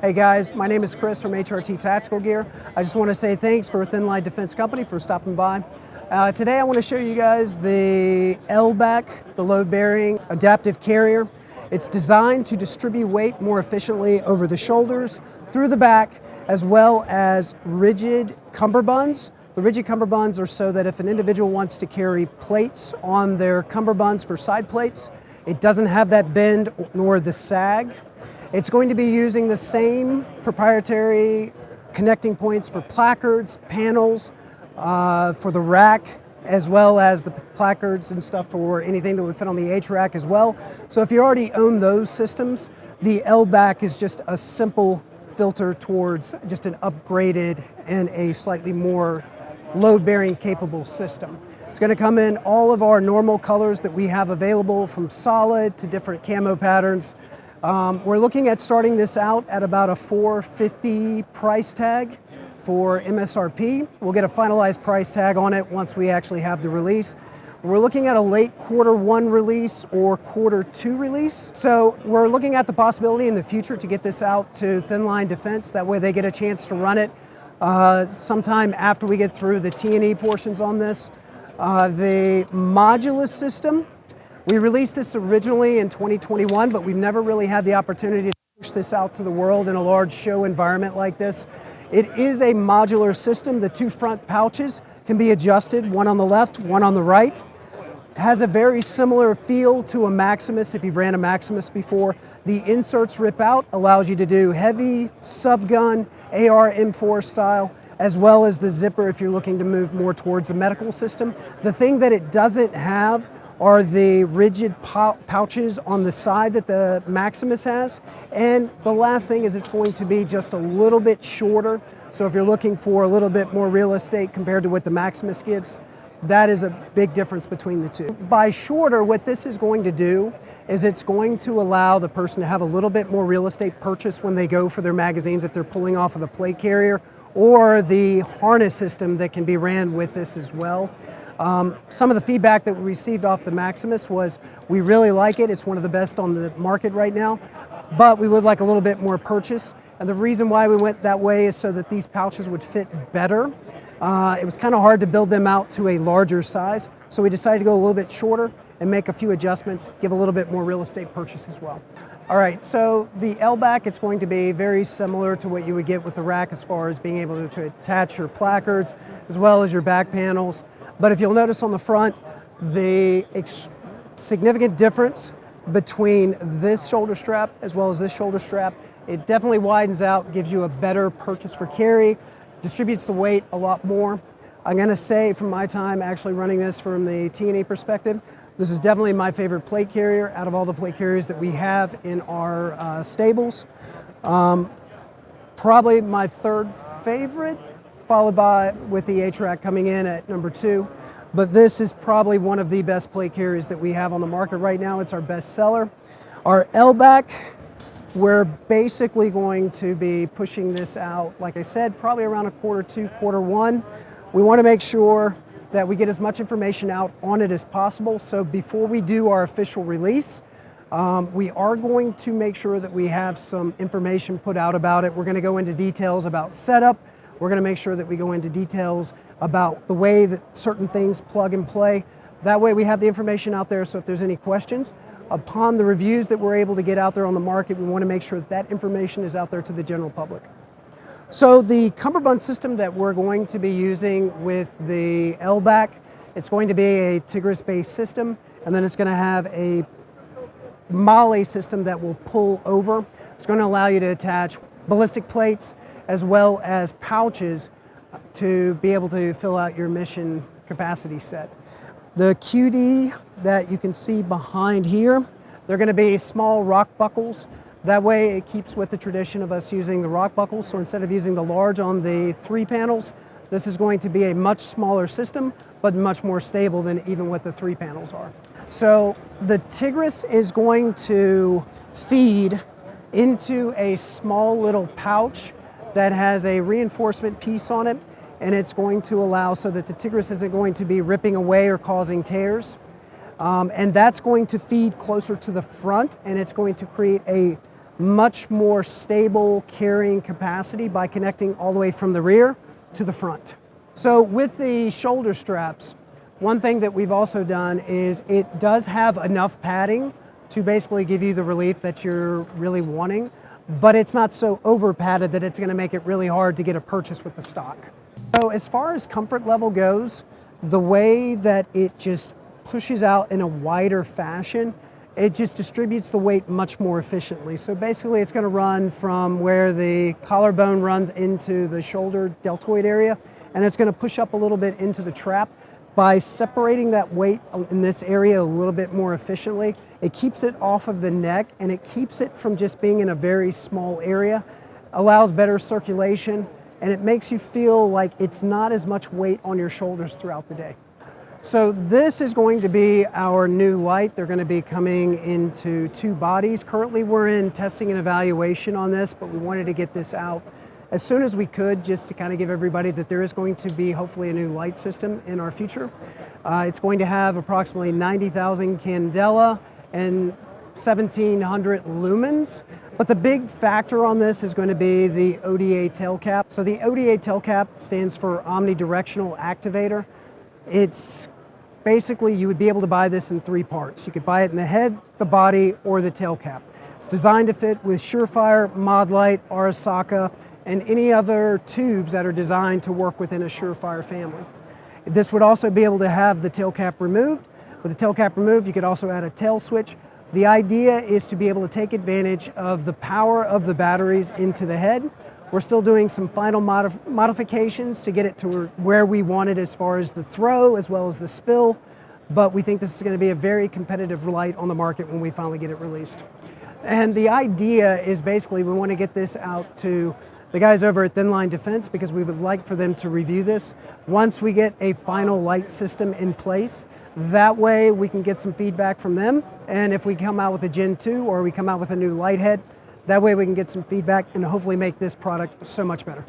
Hey guys, my name is Chris from HRT Tactical Gear. I just want to say thanks for Thin Line Defense Company for stopping by. Today I want to show you guys the LBAC, the load bearing adaptive carrier. It's designed to distribute weight more efficiently over the shoulders, through the back, as well as rigid cummerbunds. The rigid cummerbunds are so that if an individual wants to carry plates on their cummerbunds for side plates, it doesn't have that bend nor the sag. It's going to be using the same proprietary connecting points for placards, panels, for the rack, as well as the placards and stuff for anything that would fit on the H rack as well. So if you already own those systems, the LBAC is just a simple filter towards just an upgraded and a slightly more load-bearing capable system. It's going to come in all of our normal colors that we have available, from solid to different camo patterns. We're looking at starting this out at about a $450 price tag for MSRP. We'll get a finalized price tag on it once we actually have the release. We're looking at a late Q1 release or Q2 release. So we're looking at the possibility in the future to get this out to Thin Line Defense. That way they get a chance to run it sometime after we get through the T&E portions on this. The Modulus system, we released this originally in 2021, but we've never really had the opportunity to push this out to the world in a large show environment like this. It is a modular system. The two front pouches can be adjusted, one on the left, one on the right. It has a very similar feel to a Maximus if you've ran a Maximus before. The inserts rip out, allows you to do heavy, subgun, AR M4 style, as well as the zipper if you're looking to move more towards a medical system. The thing that it doesn't have are the rigid pouches on the side that the Maximus has. And the last thing is it's going to be just a little bit shorter. So if you're looking for a little bit more real estate compared to what the Maximus gives, that is a big difference between the two. By shorter, what this is going to do is it's going to allow the person to have a little bit more real estate purchase when they go for their magazines that they're pulling off of the plate carrier, or the harness system that can be ran with this as well. Some of the feedback that we received off the Maximus was, we really like it, it's one of the best on the market right now, but we would like a little bit more purchase. And the reason why we went that way is so that these pouches would fit better. It was kind of hard to build them out to a larger size, so we decided to go a little bit shorter and make a few adjustments, give a little bit more real estate purchase as well. All right, so the LBAC, it's going to be very similar to what you would get with the rack as far as being able to attach your placards as well as your back panels. But if you'll notice on the front, the significant difference between this shoulder strap as well as this shoulder strap, it definitely widens out, gives you a better purchase for carry, distributes the weight a lot more. I'm gonna say from my time actually running this from the T&E perspective, this is definitely my favorite plate carrier out of all the plate carriers that we have in our stables. Probably my third favorite, followed by with the H-Rack coming in at number 2. But this is probably one of the best plate carriers that we have on the market right now. It's our best seller. Our LBAC, we're basically going to be pushing this out, like I said, probably around a Q2, Q1. We want to make sure that we get as much information out on it as possible. So before we do our official release, we are going to make sure that we have some information put out about it. We're going to go into details about setup. We're going to make sure that we go into details about the way that certain things plug and play. That way we have the information out there, so if there's any questions, upon the reviews that we're able to get out there on the market, we want to make sure that that information is out there to the general public. So the Cummerbund system that we're going to be using with the LBAC, it's going to be a Tigris-based system, and then it's going to have a Molly system that will pull over. It's going to allow you to attach ballistic plates as well as pouches to be able to fill out your mission capacity set. The QD that you can see behind here, they're going to be small rock buckles. That way it keeps with the tradition of us using the rock buckles. So instead of using the large on the 3 panels, this is going to be a much smaller system, but much more stable than even what the 3 panels are. So the Tigris is going to feed into a small little pouch that has a reinforcement piece on it, and it's going to allow so that the Tigris isn't going to be ripping away or causing tears. And that's going to feed closer to the front, and it's going to create a much more stable carrying capacity by connecting all the way from the rear to the front. So with the shoulder straps, one thing that we've also done is it does have enough padding to basically give you the relief that you're really wanting, but it's not so over padded that it's going to make it really hard to get a purchase with the stock. So as far as comfort level goes, the way that it just pushes out in a wider fashion, it just distributes the weight much more efficiently. So basically it's going to run from where the collarbone runs into the shoulder deltoid area, and it's going to push up a little bit into the trap. By separating that weight in this area a little bit more efficiently, it keeps it off of the neck and it keeps it from just being in a very small area, allows better circulation, and it makes you feel like it's not as much weight on your shoulders throughout the day. So this is going to be our new light. They're going to be coming into 2 bodies. Currently we're in testing and evaluation on this, but we wanted to get this out as soon as we could, just to kind of give everybody that there is going to be hopefully a new light system in our future. It's going to have approximately 90,000 candela and 1,700 lumens. But the big factor on this is going to be the ODA tail cap. So the ODA tail cap stands for omnidirectional activator. It's basically, you would be able to buy this in 3 parts. You could buy it in the head, the body, or the tail cap. It's designed to fit with Surefire, Modlite, Arasaka, and any other tubes that are designed to work within a Surefire family. This would also be able to have the tail cap removed. With the tail cap removed, you could also add a tail switch. The idea is to be able to take advantage of the power of the batteries into the head. We're still doing some final modifications to get it to where we want it as far as the throw as well as the spill, but we think this is going to be a very competitive light on the market when we finally get it released. And the idea is basically we want to get this out to the guys over at Thin Line Defense because we would like for them to review this once we get a final light system in place. That way we can get some feedback from them, and if we come out with a Gen 2 or we come out with a new light head, that way we can get some feedback and hopefully make this product so much better.